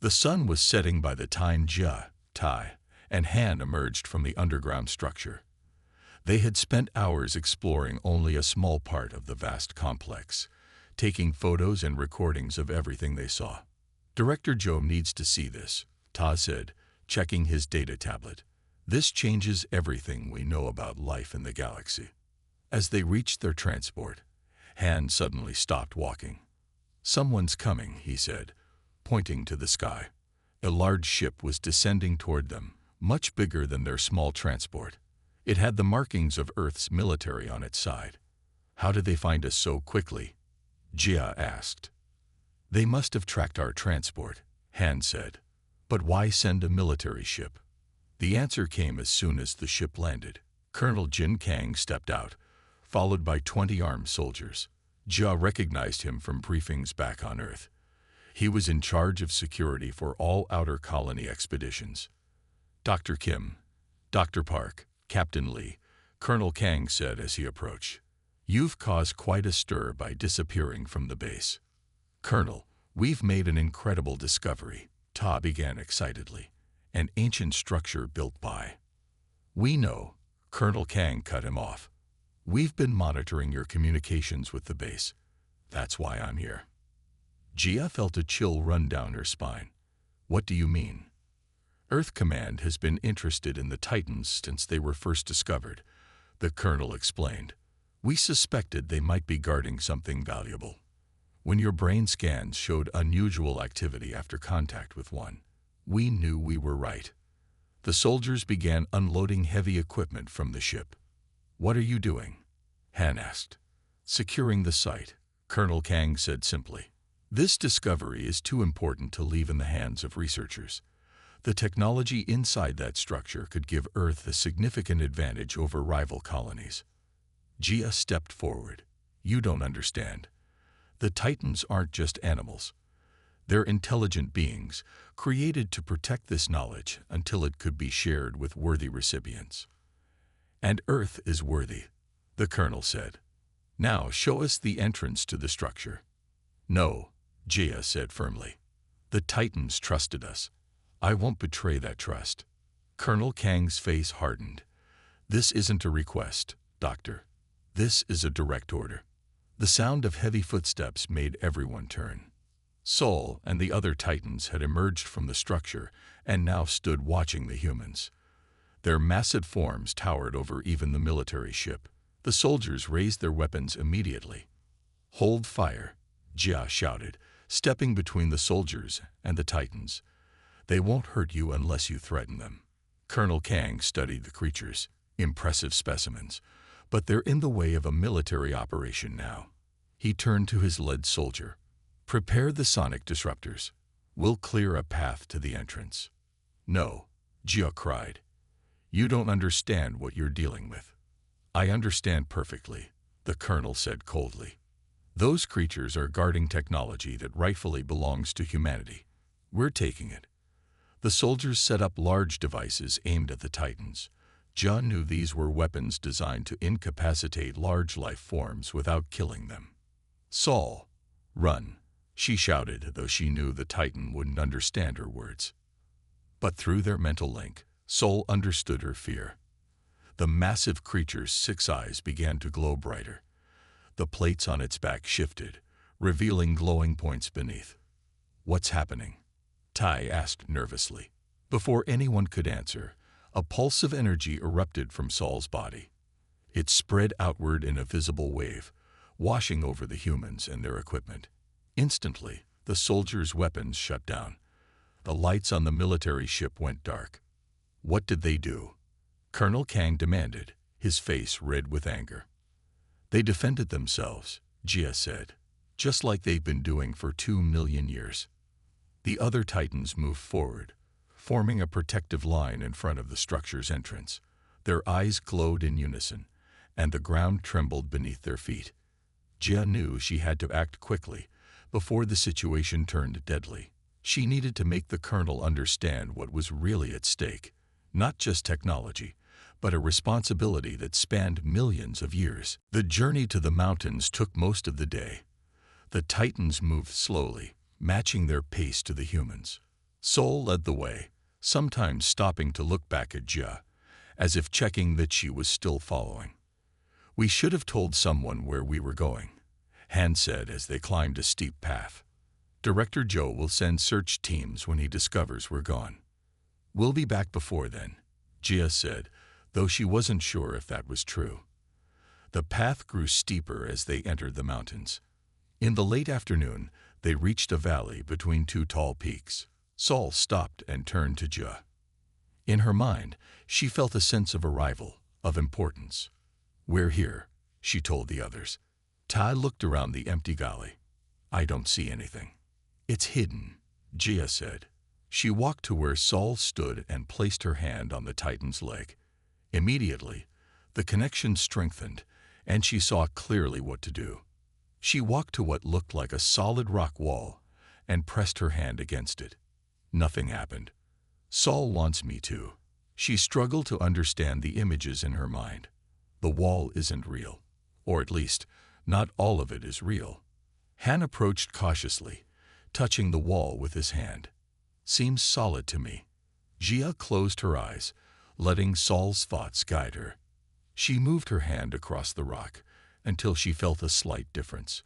The sun was setting by the time Jia, Tai, and Han emerged from the underground structure. They had spent hours exploring only a small part of the vast complex, taking photos and recordings of everything they saw. Director Joe needs to see this, Ta said, checking his data tablet. This changes everything we know about life in the galaxy. As they reached their transport, Han suddenly stopped walking. Someone's coming, he said, pointing to the sky. A large ship was descending toward them, much bigger than their small transport. It had the markings of Earth's military on its side. How did they find us so quickly? Jia asked. They must have tracked our transport, Han said. But why send a military ship? The answer came as soon as the ship landed. Colonel Jin Kang stepped out, followed by 20 armed soldiers. Jia recognized him from briefings back on Earth. He was in charge of security for all outer colony expeditions. Dr. Kim, Dr. Park, Captain Lee, Colonel Kang said as he approached. You've caused quite a stir by disappearing from the base. Colonel, we've made an incredible discovery, Ta began excitedly. An ancient structure built by. We know, Colonel Kang cut him off. We've been monitoring your communications with the base. That's why I'm here. Jia felt a chill run down her spine. What do you mean? Earth Command has been interested in the Titans since they were first discovered, the colonel explained. We suspected they might be guarding something valuable. When your brain scans showed unusual activity after contact with one, we knew we were right. The soldiers began unloading heavy equipment from the ship. What are you doing? Han asked. Securing the site, Colonel Kang said simply. This discovery is too important to leave in the hands of researchers. The technology inside that structure could give Earth a significant advantage over rival colonies. Jia stepped forward. You don't understand. The Titans aren't just animals. They're intelligent beings, created to protect this knowledge until it could be shared with worthy recipients. And Earth is worthy, the colonel said. Now show us the entrance to the structure. No, Jia said firmly. The Titans trusted us. I won't betray that trust. Colonel Kang's face hardened. This isn't a request, Doctor. This is a direct order. The sound of heavy footsteps made everyone turn. Sol and the other Titans had emerged from the structure and now stood watching the humans. Their massive forms towered over even the military ship. The soldiers raised their weapons immediately. Hold fire, Jia shouted, stepping between the soldiers and the Titans. They won't hurt you unless you threaten them. Colonel Kang studied the creatures, impressive specimens, but they're in the way of a military operation now. He turned to his lead soldier. Prepare the sonic disruptors. We'll clear a path to the entrance. No, Jia cried. You don't understand what you're dealing with. I understand perfectly, the colonel said coldly. Those creatures are guarding technology that rightfully belongs to humanity. We're taking it. The soldiers set up large devices aimed at the Titans. Jia knew these were weapons designed to incapacitate large life forms without killing them. Sol, run, she shouted, though she knew the Titan wouldn't understand her words. But through their mental link, Sol understood her fear. The massive creature's 6 eyes began to glow brighter. The plates on its back shifted, revealing glowing points beneath. What's happening? Tai asked nervously. Before anyone could answer, a pulse of energy erupted from Sol's body. It spread outward in a visible wave, washing over the humans and their equipment. Instantly, the soldiers' weapons shut down. The lights on the military ship went dark. What did they do? Colonel Kang demanded, his face red with anger. They defended themselves, Jia said, just like they've been doing for 2 million years. The other Titans moved forward, forming a protective line in front of the structure's entrance. Their eyes glowed in unison, and the ground trembled beneath their feet. Jia knew she had to act quickly before the situation turned deadly. She needed to make the colonel understand what was really at stake, not just technology, but a responsibility that spanned millions of years. The journey to the mountains took most of the day. The Titans moved slowly, matching their pace to the humans. Sol led the way, sometimes stopping to look back at Jia, as if checking that she was still following. "We should have told someone where we were going," Han said as they climbed a steep path. "Director Joe will send search teams when he discovers we're gone." "We'll be back before then," Jia said, though she wasn't sure if that was true. The path grew steeper as they entered the mountains. In the late afternoon, they reached a valley between two tall peaks. Sol stopped and turned to Jia. In her mind, she felt a sense of arrival, of importance. "We're here," she told the others. Tai looked around the empty gully. "I don't see anything." "It's hidden," Jia said. She walked to where Sol stood and placed her hand on the Titan's leg. Immediately, the connection strengthened, and she saw clearly what to do. She walked to what looked like a solid rock wall and pressed her hand against it. Nothing happened. "Sol wants me to." She struggled to understand the images in her mind. The wall isn't real, or at least, not all of it is real. Han approached cautiously, touching the wall with his hand. "Seems solid to me." Jia closed her eyes, letting Sol's thoughts guide her. She moved her hand across the rock until she felt a slight difference,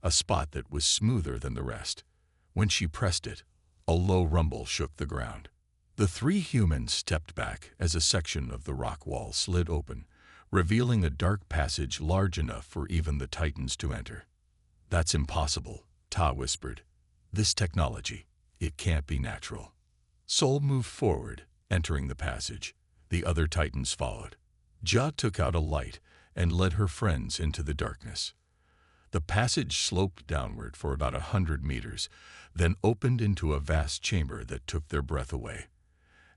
a spot that was smoother than the rest. When she pressed it, a low rumble shook the ground. The three humans stepped back as a section of the rock wall slid open, revealing a dark passage large enough for even the Titans to enter. "That's impossible," Ta whispered. "This technology, it can't be natural." Sol moved forward, entering the passage. The other Titans followed. Jia took out a light and led her friends into the darkness. The passage sloped downward for about 100 meters, then opened into a vast chamber that took their breath away.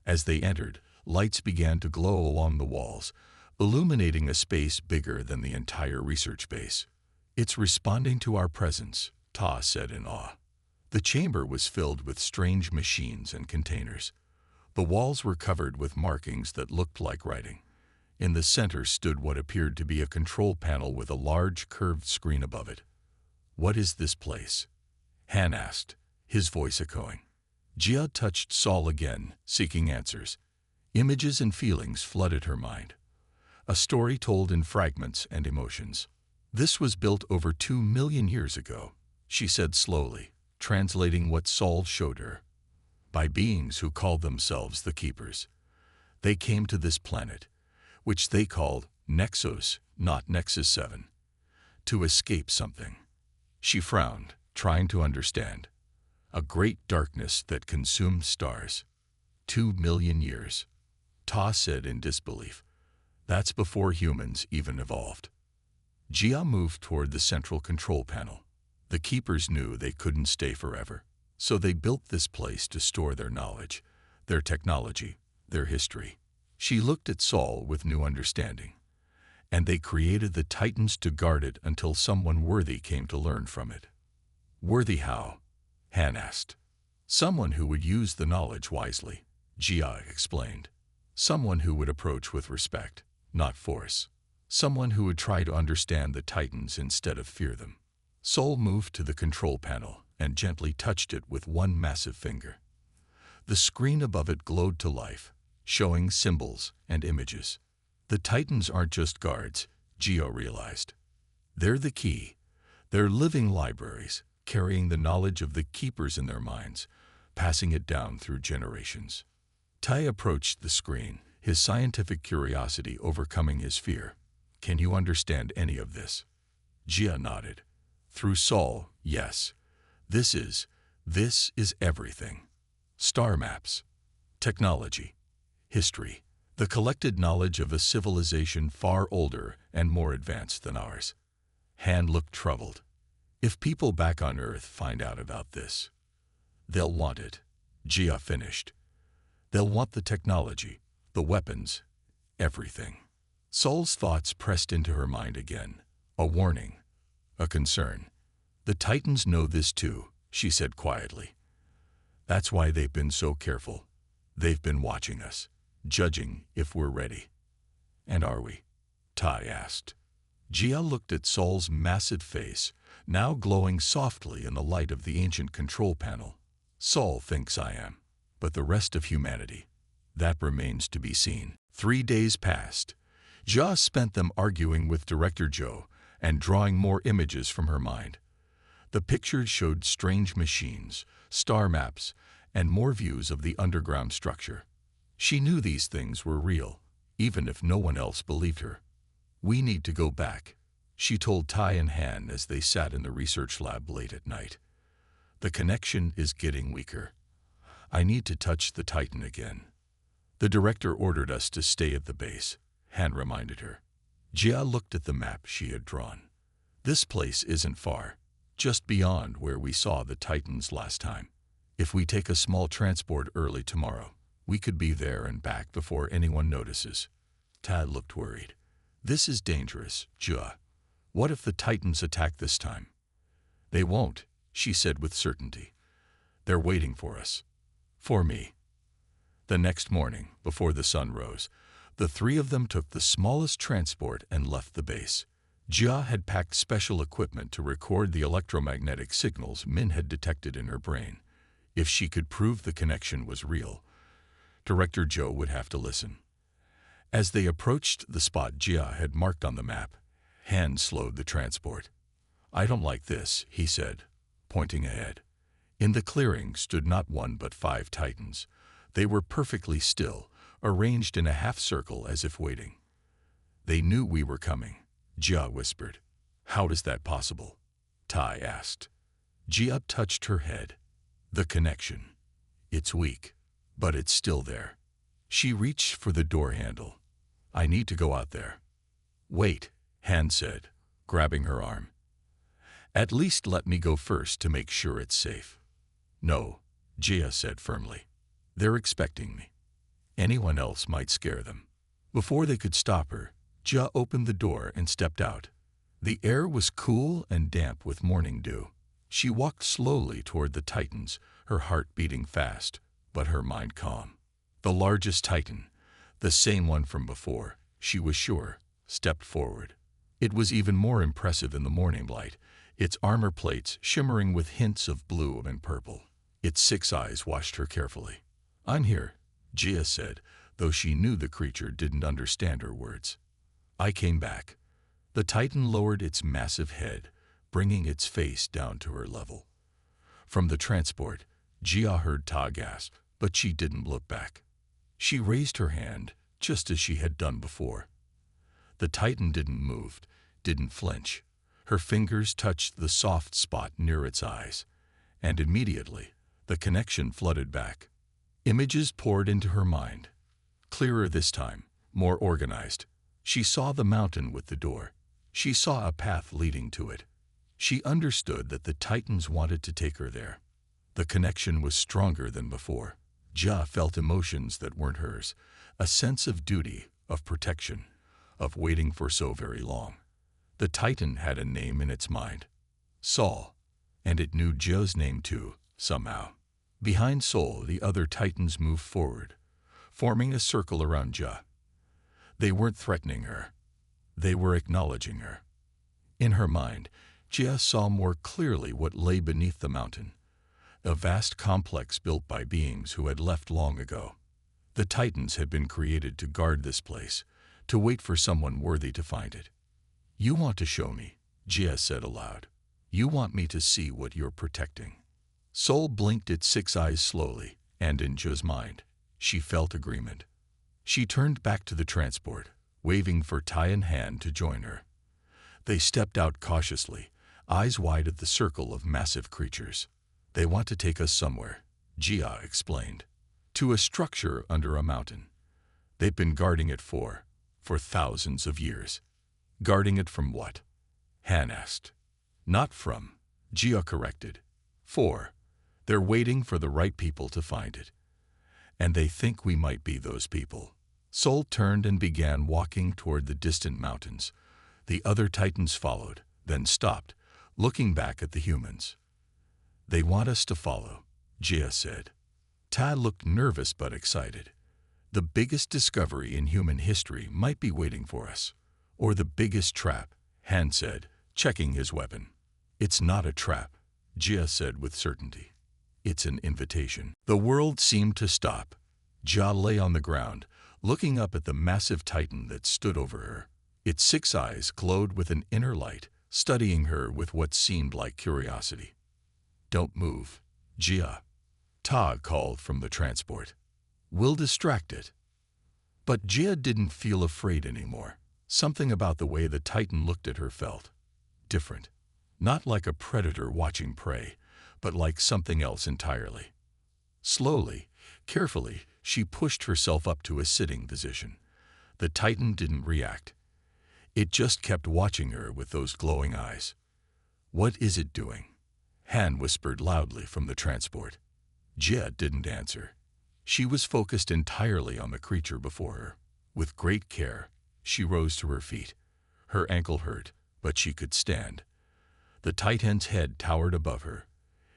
As they entered, lights began to glow along the walls, illuminating a space bigger than the entire research base. "It's responding to our presence," Ta said in awe. The chamber was filled with strange machines and containers. The walls were covered with markings that looked like writing. In the center stood what appeared to be a control panel with a large curved screen above it. "What is this place?" Han asked, his voice echoing. Jia touched Sol again, seeking answers. Images and feelings flooded her mind. A story told in fragments and emotions. "This was built over 2 million years ago," she said slowly, translating what Sol showed her. "By beings who called themselves the Keepers. They came to this planet, which they called Nexus, not Nexus 7, to escape something." She frowned, trying to understand. "A great darkness that consumed stars. 2 million years." Ta said in disbelief. "That's before humans even evolved." Jia moved toward the central control panel. The Keepers knew they couldn't stay forever, so they built this place to store their knowledge, their technology, their history. She looked at Sol with new understanding. "And they created the Titans to guard it until someone worthy came to learn from it." "Worthy how?" Han asked. "Someone who would use the knowledge wisely," Jia explained. "Someone who would approach with respect, not force. Someone who would try to understand the Titans instead of fear them." Sol moved to the control panel and gently touched it with one massive finger. The screen above it glowed to life, showing symbols and images. The Titans aren't just guards, Jia realized. They're the key. They're living libraries, carrying the knowledge of the Keepers in their minds, passing it down through generations. Tai approached the screen, his scientific curiosity overcoming his fear. "Can you understand any of this?" Jia nodded. "Through Sol, yes. This is everything. Star maps, technology, history, the collected knowledge of a civilization far older and more advanced than ours." Han looked troubled. "If people back on Earth find out about this, they'll want it," Jia finished. "They'll want the technology, the weapons, everything." Sol's thoughts pressed into her mind again. A warning, a concern. "The Titans know this too," she said quietly. "That's why they've been so careful. They've been watching us, judging if we're ready." "And are we?" Tai asked. Jia looked at Sol's massive face, now glowing softly in the light of the ancient control panel. "Sol thinks I am." But the rest of humanity, that remains to be seen. 3 days passed. Jia spent them arguing with Director Joe and drawing more images from her mind. The pictures showed strange machines, star maps, and more views of the underground structure. She knew these things were real, even if no one else believed her. "We need to go back," she told Tai and Han as they sat in the research lab late at night. "The connection is getting weaker. I need to touch the Titan again." "The director ordered us to stay at the base," Han reminded her. Jia looked at the map she had drawn. "This place isn't far, just beyond where we saw the Titans last time. If we take a small transport early tomorrow, we could be there and back before anyone notices." Tad looked worried. "This is dangerous, Jia. What if the Titans attack this time?" "They won't," she said with certainty. "They're waiting for us. For me." The next morning, before the sun rose, the three of them took the smallest transport and left the base. Jia had packed special equipment to record the electromagnetic signals Min had detected in her brain. If she could prove the connection was real, Director Joe would have to listen. As they approached the spot Jia had marked on the map, Han slowed the transport. "I don't like this," he said, pointing ahead. In the clearing stood not one but 5 Titans. They were perfectly still, arranged in a half-circle as if waiting. "They knew we were coming," Jia whispered. "How is that possible?" Tai asked. Jia touched her head. "The connection. It's weak, but it's still there." She reached for the door handle. "I need to go out there." "Wait," Han said, grabbing her arm. "At least let me go first to make sure it's safe." "No," Jia said firmly. "They're expecting me. Anyone else might scare them." Before they could stop her, Jia opened the door and stepped out. The air was cool and damp with morning dew. She walked slowly toward the Titans, her heart beating fast, but her mind calm. The largest Titan, the same one from before, she was sure, stepped forward. It was even more impressive in the morning light, its armor plates shimmering with hints of blue and purple. Its 6 eyes watched her carefully. "I'm here," Jia said, though she knew the creature didn't understand her words. "I came back." The Titan lowered its massive head, bringing its face down to her level. From the transport, Jia heard Ta gasp, but she didn't look back. She raised her hand, just as she had done before. The Titan didn't move, didn't flinch. Her fingers touched the soft spot near its eyes, and immediately, the connection flooded back. Images poured into her mind. Clearer this time, more organized. She saw the mountain with the door. She saw a path leading to it. She understood that the Titans wanted to take her there. The connection was stronger than before. Jia felt emotions that weren't hers, a sense of duty, of protection, of waiting for so very long. The Titan had a name in its mind, Saul, and it knew Jia's name too, somehow. Behind Saul, the other Titans moved forward, forming a circle around Jia. They weren't threatening her. They were acknowledging her. In her mind, Jia saw more clearly what lay beneath the mountain, a vast complex built by beings who had left long ago. The Titans had been created to guard this place, to wait for someone worthy to find it. "You want to show me," Jia said aloud. "You want me to see what you're protecting." Soul blinked its 6 eyes slowly, and in Jia's mind, she felt agreement. She turned back to the transport, waving for Tai and Han to join her. They stepped out cautiously, eyes wide at the circle of massive creatures. "They want to take us somewhere," Jia explained. "To a structure under a mountain. They've been guarding it for thousands of years." "Guarding it from what?" Han asked. "Not from," Jia corrected. They're waiting for the right people to find it. And they think we might be those people." Soul turned and began walking toward the distant mountains. The other Titans followed, then stopped, looking back at the humans. "They want us to follow," Jia said. Ta looked nervous but excited. "The biggest discovery in human history might be waiting for us. Or the biggest trap," Han said, checking his weapon. "It's not a trap," Jia said with certainty. It's an invitation. The world seemed to stop. Jia lay on the ground, looking up at the massive titan that stood over her. Its 6 eyes glowed with an inner light, studying her with what seemed like curiosity. "Don't move, Jia," Ta called from the transport. "We'll distract it." But Jia didn't feel afraid anymore. Something about the way the titan looked at her felt different. Not like a predator watching prey, but like something else entirely. Slowly, carefully, she pushed herself up to a sitting position. The titan didn't react. It just kept watching her with those glowing eyes. "What is it doing?" Han whispered loudly from the transport. Jia didn't answer. She was focused entirely on the creature before her. With great care, she rose to her feet. Her ankle hurt, but she could stand. The titan's head towered above her,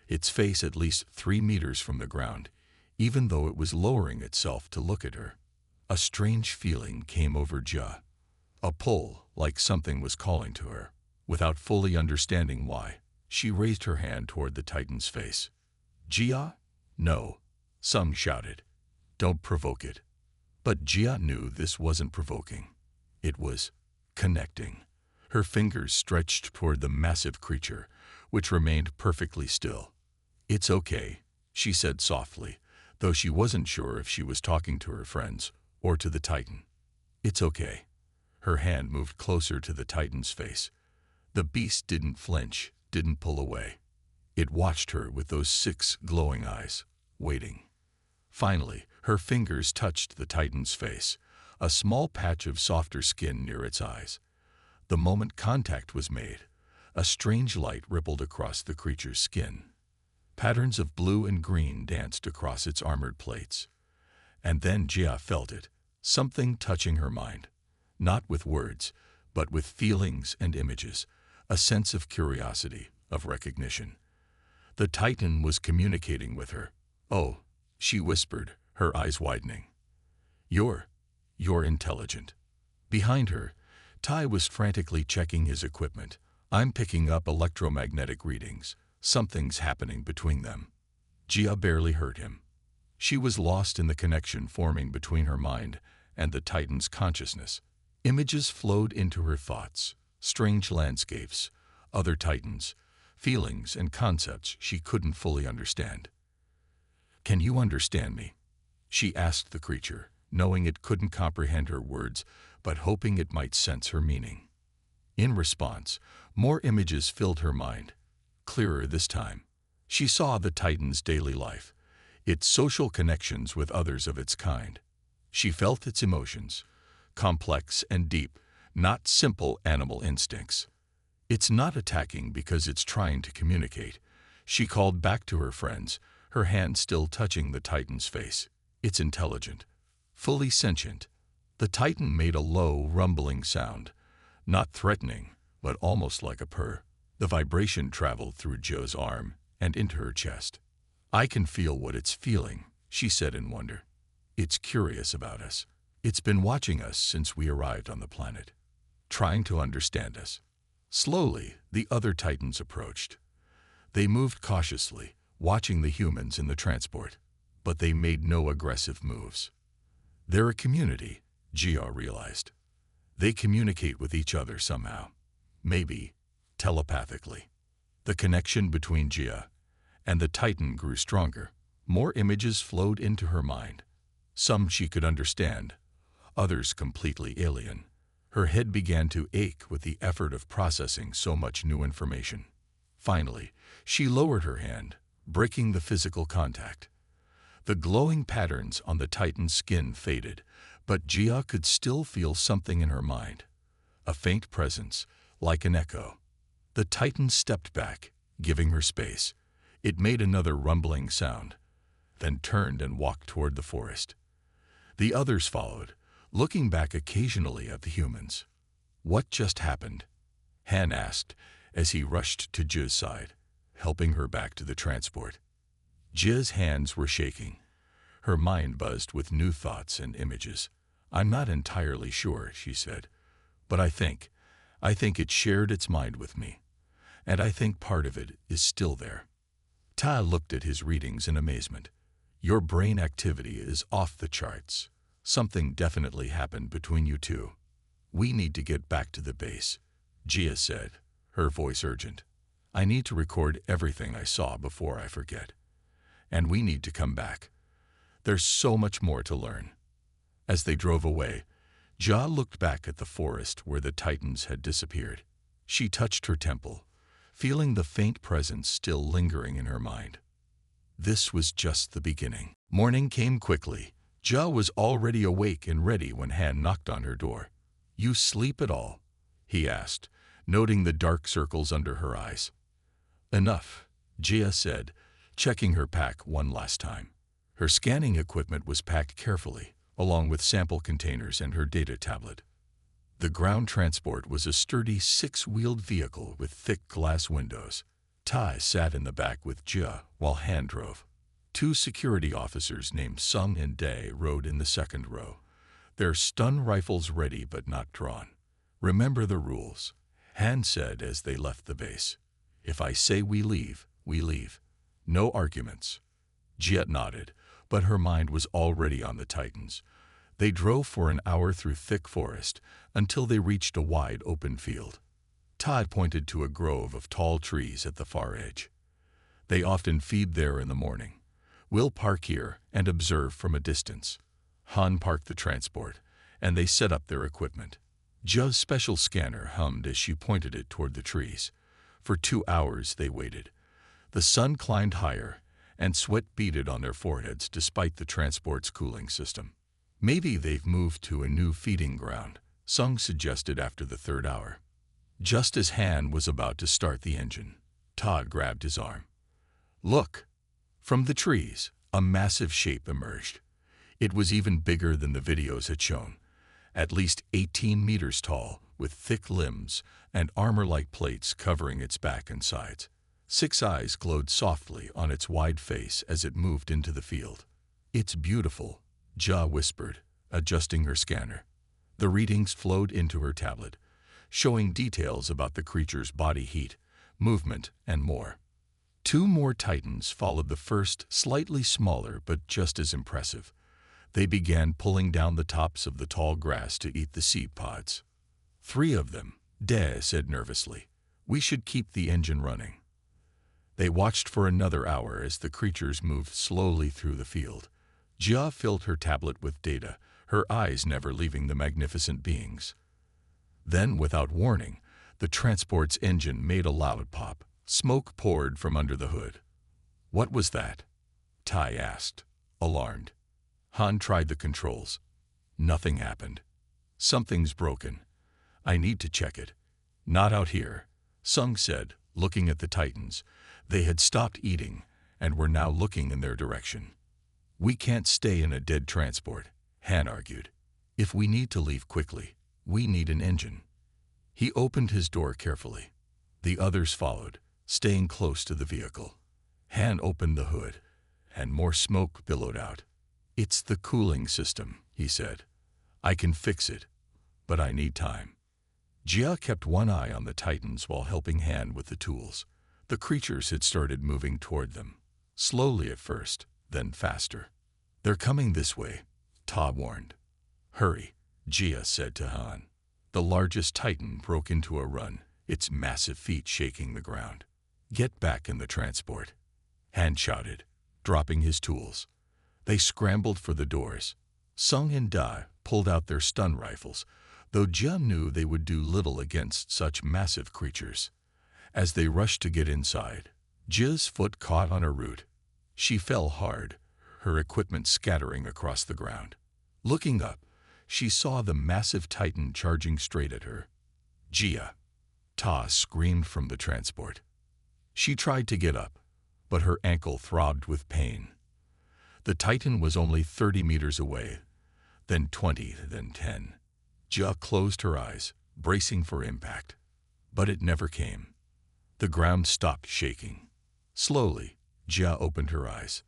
its face at least 3 meters from the ground, even though it was lowering itself to look at her. A strange feeling came over Jia. A pull, like something was calling to her. Without fully understanding why, she raised her hand toward the titan's face. "Jia?" "No," some shouted. "Don't provoke it." But Jia knew this wasn't provoking. It was connecting. Her fingers stretched toward the massive creature, which remained perfectly still. "It's okay," she said softly, though she wasn't sure if she was talking to her friends or to the titan. "It's okay." Her hand moved closer to the titan's face. The beast didn't flinch, didn't pull away. It watched her with those 6 glowing eyes, waiting. Finally, her fingers touched the titan's face, a small patch of softer skin near its eyes. The moment contact was made, a strange light rippled across the creature's skin. Patterns of blue and green danced across its armored plates. And then Jia felt it, something touching her mind. Not with words, but with feelings and images, a sense of curiosity, of recognition. The titan was communicating with her. "Oh," she whispered, her eyes widening. You're intelligent." Behind her, Tai was frantically checking his equipment. "I'm picking up electromagnetic readings. Something's happening between them." Jia barely heard him. She was lost in the connection forming between her mind and the titan's consciousness. Images flowed into her thoughts, strange landscapes, other titans, feelings and concepts she couldn't fully understand. "Can you understand me?" she asked the creature, knowing it couldn't comprehend her words, but hoping it might sense her meaning. In response, more images filled her mind. Clearer this time, she saw the titan's daily life, its social connections with others of its kind. She felt its emotions, complex and deep, not simple animal instincts. "It's not attacking because it's trying to communicate," she called back to her friends, her hand still touching the titan's face. "It's intelligent, fully sentient." The titan made a low, rumbling sound, not threatening, but almost like a purr. The vibration traveled through Joe's arm and into her chest. "I can feel what it's feeling," she said in wonder. "It's curious about us. It's been watching us since we arrived on the planet, trying to understand us." Slowly, the other titans approached. They moved cautiously, watching the humans in the transport, but they made no aggressive moves. They're a community, Jia realized. They communicate with each other somehow, maybe telepathically. The connection between Jia and the titan grew stronger. More images flowed into her mind. Some she could understand, others completely alien. Her head began to ache with the effort of processing so much new information. Finally, she lowered her hand, breaking the physical contact. The glowing patterns on the titan's skin faded, but Jia could still feel something in her mind. A faint presence, like an echo. The titan stepped back, giving her space. It made another rumbling sound, then turned and walked toward the forest. The others followed, looking back occasionally at the humans. "What just happened?" Han asked as he rushed to Jia's side, helping her back to the transport. Jia's hands were shaking. Her mind buzzed with new thoughts and images. "I'm not entirely sure," she said, "but I think it shared its mind with me. And I think part of it is still there." Ta looked at his readings in amazement. Your brain activity is off the charts. Something definitely happened between you two. We need to get back to the base, Jia said, her voice urgent. I need to record everything I saw before I forget. And we need to come back. There's so much more to learn. As they drove away, Jia looked back at the forest where the Titans had disappeared. She touched her temple, feeling the faint presence still lingering in her mind. This was just the beginning. Morning came quickly. Jia was already awake and ready when Han knocked on her door. You sleep at all? He asked, noting the dark circles under her eyes. Enough, Jia said, checking her pack one last time. Her scanning equipment was packed carefully, along with sample containers and her data tablet. The ground transport was a sturdy six-wheeled vehicle with thick glass windows. Tai sat in the back with Jia while Han drove. Two security officers named Sung and Dae rode in the second row, their stun rifles ready but not drawn. Remember the rules, Han said as they left the base. If I say we leave, we leave. No arguments. Jia nodded, but her mind was already on the Titans. They drove for an hour through thick forest until they reached a wide open field. Todd pointed to a grove of tall trees at the far edge. They often feed there in the morning. We'll park here and observe from a distance. Han parked the transport, and they set up their equipment. Jia's special scanner hummed as she pointed it toward the trees. For 2 hours they waited. The sun climbed higher, and sweat beaded on their foreheads despite the transport's cooling system. Maybe they've moved to a new feeding ground, Sung suggested after the 3rd hour. Just as Han was about to start the engine, Todd grabbed his arm. Look! From the trees, a massive shape emerged. It was even bigger than the videos had shown, at least 18 meters tall, with thick limbs and armor-like plates covering its back and sides. 6 eyes glowed softly on its wide face as it moved into the field. It's beautiful, Jia whispered, adjusting her scanner. The readings flowed into her tablet, showing details about the creature's body heat, movement, and more. 2 more Titans followed the first, slightly smaller but just as impressive. They began pulling down the tops of the tall grass to eat the seed pods. 3 of them, Dae said nervously. We should keep the engine running. They watched for another hour as the creatures moved slowly through the field. Jia filled her tablet with data, her eyes never leaving the magnificent beings. Then, without warning, the transport's engine made a loud pop. Smoke poured from under the hood. What was that? Tai asked, alarmed. Han tried the controls. Nothing happened. Something's broken. I need to check it. Not out here, Sung said, looking at the Titans. They had stopped eating and were now looking in their direction. We can't stay in a dead transport, Han argued. If we need to leave quickly, we need an engine. He opened his door carefully. The others followed, staying close to the vehicle. Han opened the hood, and more smoke billowed out. It's the cooling system, he said. I can fix it, but I need time. Jia kept one eye on the Titans while helping Han with the tools. The creatures had started moving toward them, slowly at first, then faster. They're coming this way, Ta warned. Hurry, Jia said to Han. The largest Titan broke into a run, its massive feet shaking the ground. Get back in the transport, Han shouted, dropping his tools. They scrambled for the doors. Sung and Dae pulled out their stun rifles, though Jia knew they would do little against such massive creatures. As they rushed to get inside, Jia's foot caught on a root. She fell hard, her equipment scattering across the ground. Looking up, she saw the massive Titan charging straight at her. Jia! Ta screamed from the transport. She tried to get up, but her ankle throbbed with pain. The Titan was only 30 meters away, then 20, then 10. Jia closed her eyes, bracing for impact. But it never came. The ground stopped shaking. Slowly, Jia opened her eyes.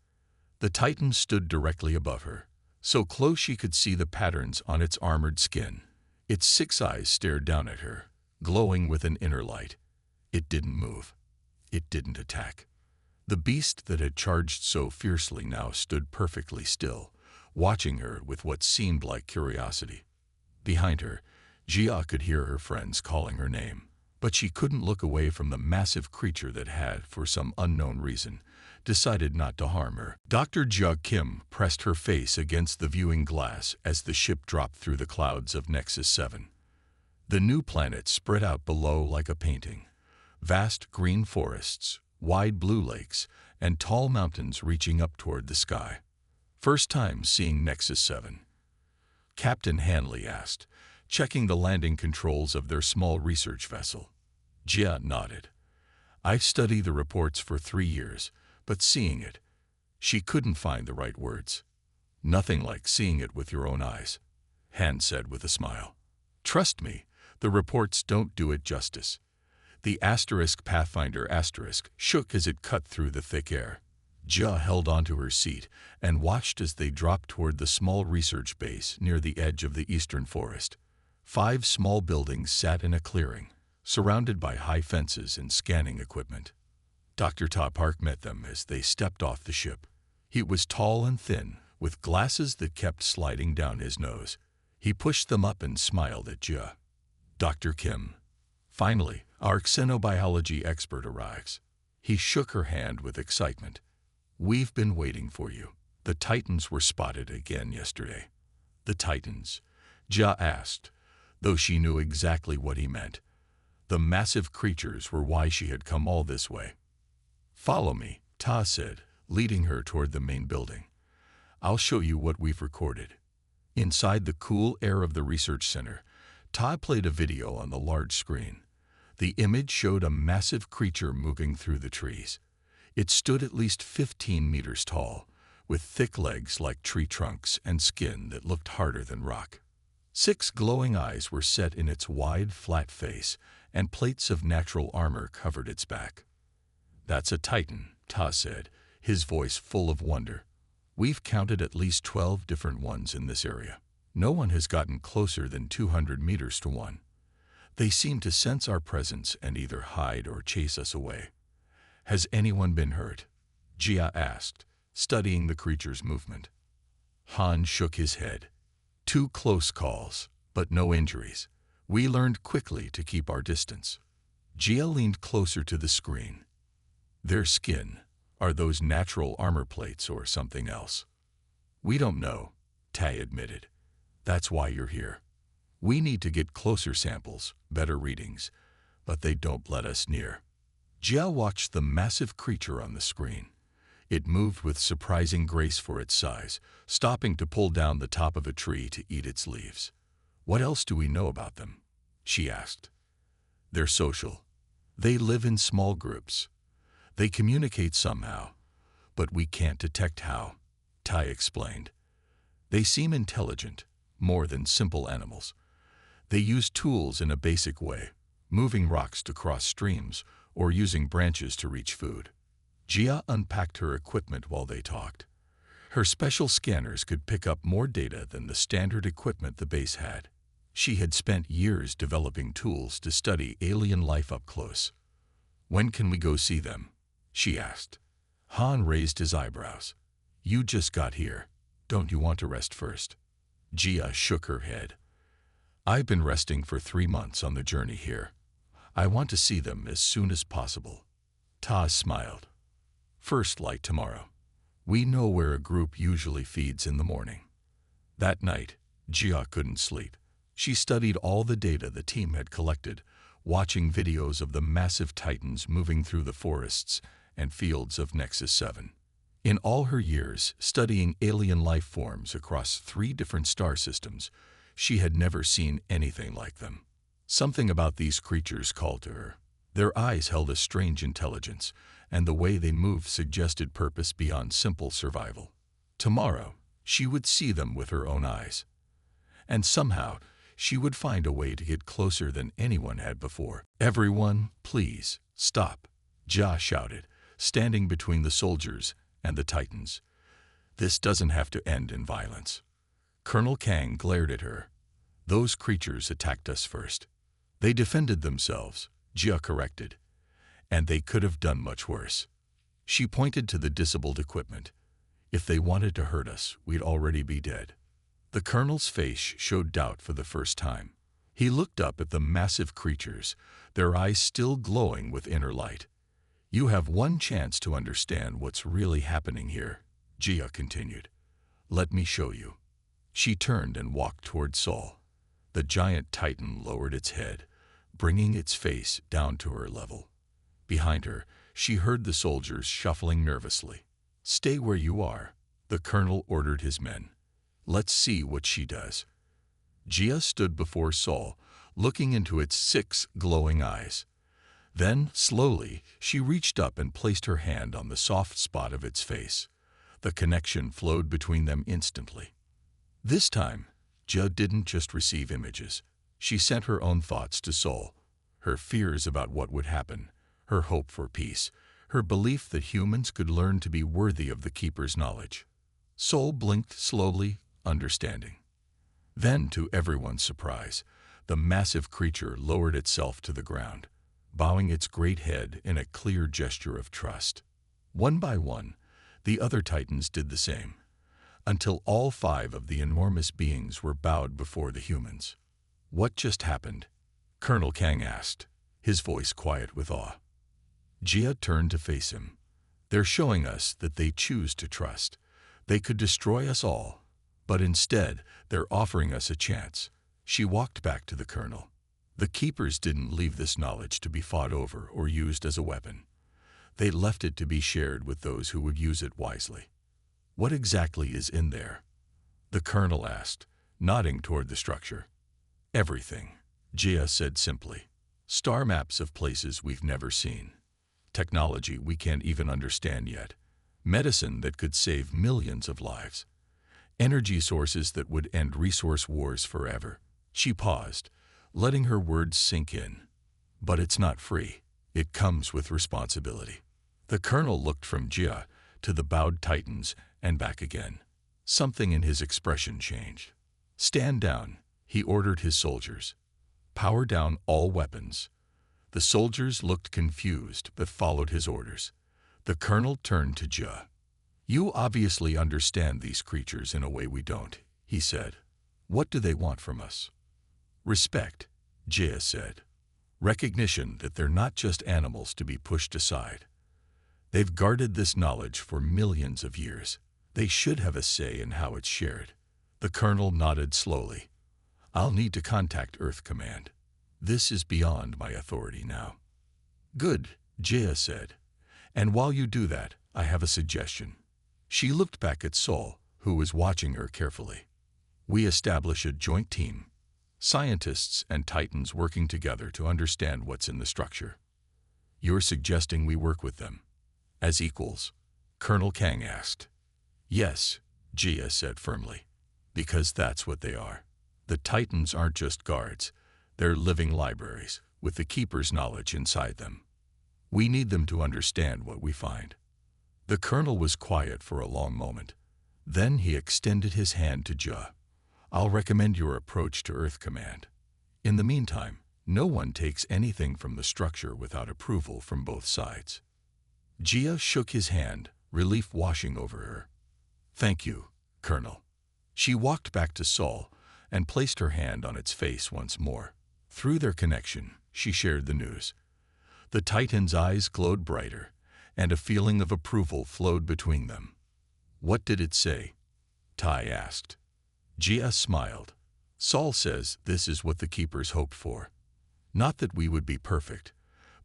The Titan stood directly above her, so close she could see the patterns on its armored skin. Its 6 eyes stared down at her, glowing with an inner light. It didn't move. It didn't attack. The beast that had charged so fiercely now stood perfectly still, watching her with what seemed like curiosity. Behind her, Jia could hear her friends calling her name, but she couldn't look away from the massive creature that had, for some unknown reason, decided not to harm her. Dr. Jia Kim pressed her face against the viewing glass as the ship dropped through the clouds of Nexus 7. The new planet spread out below like a painting. Vast green forests, wide blue lakes, and tall mountains reaching up toward the sky. First time seeing Nexus 7? Captain Hanley asked, checking the landing controls of their small research vessel. Jia nodded. I've studied the reports for 3 years, but seeing it, she couldn't find the right words. Nothing like seeing it with your own eyes, Han said with a smile. Trust me, the reports don't do it justice. The Pathfinder shook as it cut through the thick air. Jia held onto her seat and watched as they dropped toward the small research base near the edge of the eastern forest. 5 small buildings sat in a clearing, surrounded by high fences and scanning equipment. Dr. Ta Park met them as they stepped off the ship. He was tall and thin, with glasses that kept sliding down his nose. He pushed them up and smiled at Jia. Dr. Kim. Finally, our xenobiology expert arrives. He shook her hand with excitement. We've been waiting for you. The Titans were spotted again yesterday. The Titans? Jia asked, though she knew exactly what he meant. The massive creatures were why she had come all this way. Follow me, Ta said, leading her toward the main building. I'll show you what we've recorded. Inside the cool air of the research center, Ta played a video on the large screen. The image showed a massive creature moving through the trees. It stood at least 15 meters tall, with thick legs like tree trunks and skin that looked harder than rock. 6 glowing eyes were set in its wide, flat face, and plates of natural armor covered its back. That's a Titan, Ta said, his voice full of wonder. We've counted at least 12 different ones in this area. No one has gotten closer than 200 meters to one. They seem to sense our presence and either hide or chase us away. Has anyone been hurt? Jia asked, studying the creature's movement. Han shook his head. 2 close calls, but no injuries. We learned quickly to keep our distance. Jia leaned closer to the screen. Their skin, are those natural armor plates or something else? We don't know, Tai admitted. That's why you're here. We need to get closer samples, better readings, but they don't let us near. Jia watched the massive creature on the screen. It moved with surprising grace for its size, stopping to pull down the top of a tree to eat its leaves. What else do we know about them? She asked. They're social. They live in small groups. They communicate somehow, but we can't detect how, Tai explained. They seem intelligent, more than simple animals. They use tools in a basic way, moving rocks to cross streams or using branches to reach food. Jia unpacked her equipment while they talked. Her special scanners could pick up more data than the standard equipment the base had. She had spent years developing tools to study alien life up close. When can we go see them? She asked. Han raised his eyebrows. You just got here. Don't you want to rest first? Jia shook her head. I've been resting for 3 months on the journey here. I want to see them as soon as possible. Ta smiled. First light tomorrow. We know where a group usually feeds in the morning. That night, Jia couldn't sleep. She studied all the data the team had collected, watching videos of the massive Titans moving through the forests and fields of Nexus 7. In all her years studying alien life forms across 3 different star systems, she had never seen anything like them. Something about these creatures called to her. Their eyes held a strange intelligence, and the way they moved suggested purpose beyond simple survival. Tomorrow, she would see them with her own eyes. And somehow, she would find a way to get closer than anyone had before. Everyone, please, stop, Jia shouted, standing between the soldiers and the Titans. This doesn't have to end in violence. Colonel Kang glared at her. Those creatures attacked us first. They defended themselves, Jia corrected. And they could have done much worse. She pointed to the disabled equipment. If they wanted to hurt us, we'd already be dead. The colonel's face showed doubt for the first time. He looked up at the massive creatures, their eyes still glowing with inner light. You have one chance to understand what's really happening here, Gia continued. Let me show you. She turned and walked toward Saul. The giant titan lowered its head, bringing its face down to her level. Behind her, she heard the soldiers shuffling nervously. Stay where you are, the colonel ordered his men. Let's see what she does. Gia stood before Saul, looking into its 6 glowing eyes. Then, slowly, she reached up and placed her hand on the soft spot of its face. The connection flowed between them instantly. This time, Gia didn't just receive images. She sent her own thoughts to Saul, her fears about what would happen, her hope for peace, her belief that humans could learn to be worthy of the Keeper's knowledge. Saul blinked slowly, understanding. Then, to everyone's surprise, the massive creature lowered itself to the ground, bowing its great head in a clear gesture of trust. One by one, the other titans did the same, until all 5 of the enormous beings were bowed before the humans. What just happened? Colonel Kang asked, his voice quiet with awe. Gia turned to face him. They're showing us that they choose to trust. They could destroy us all, but instead, they're offering us a chance. She walked back to the colonel. The Keepers didn't leave this knowledge to be fought over or used as a weapon. They left it to be shared with those who would use it wisely. What exactly is in there? The colonel asked, nodding toward the structure. Everything, Gia said simply. Star maps of places we've never seen. Technology we can't even understand yet. Medicine that could save millions of lives. Energy sources that would end resource wars forever. She paused, letting her words sink in. But it's not free. It comes with responsibility. The colonel looked from Gia to the bowed titans and back again. Something in his expression changed. Stand down, he ordered his soldiers. Power down all weapons. The soldiers looked confused but followed his orders. The colonel turned to Gia. You obviously understand these creatures in a way we don't, he said. What do they want from us? Respect, Gia said. Recognition that they're not just animals to be pushed aside. They've guarded this knowledge for millions of years. They should have a say in how it's shared. The colonel nodded slowly. I'll need to contact Earth Command. This is beyond my authority now. Good, Gia said. And while you do that, I have a suggestion. She looked back at Saul, who was watching her carefully. We establish a joint team. Scientists and titans working together to understand what's in the structure. You're suggesting we work with them? As equals? Colonel Kang asked. Yes, Gia said firmly. Because that's what they are. The titans aren't just guards. They're living libraries, with the Keeper's knowledge inside them. We need them to understand what we find. The colonel was quiet for a long moment. Then he extended his hand to Gia. I'll recommend your approach to Earth Command. In the meantime, no one takes anything from the structure without approval from both sides. Gia shook his hand, relief washing over her. Thank you, Colonel. She walked back to Saul and placed her hand on its face once more. Through their connection, she shared the news. The Titan's eyes glowed brighter, and a feeling of approval flowed between them. What did it say? Tai asked. Gia smiled. Saul says this is what the Keepers hoped for. Not that we would be perfect,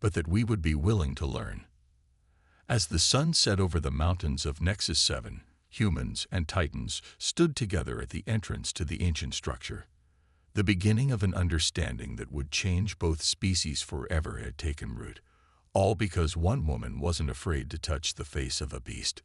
but that we would be willing to learn. As the sun set over the mountains of Nexus 7, humans and Titans stood together at the entrance to the ancient structure. The beginning of an understanding that would change both species forever had taken root, all because one woman wasn't afraid to touch the face of a beast.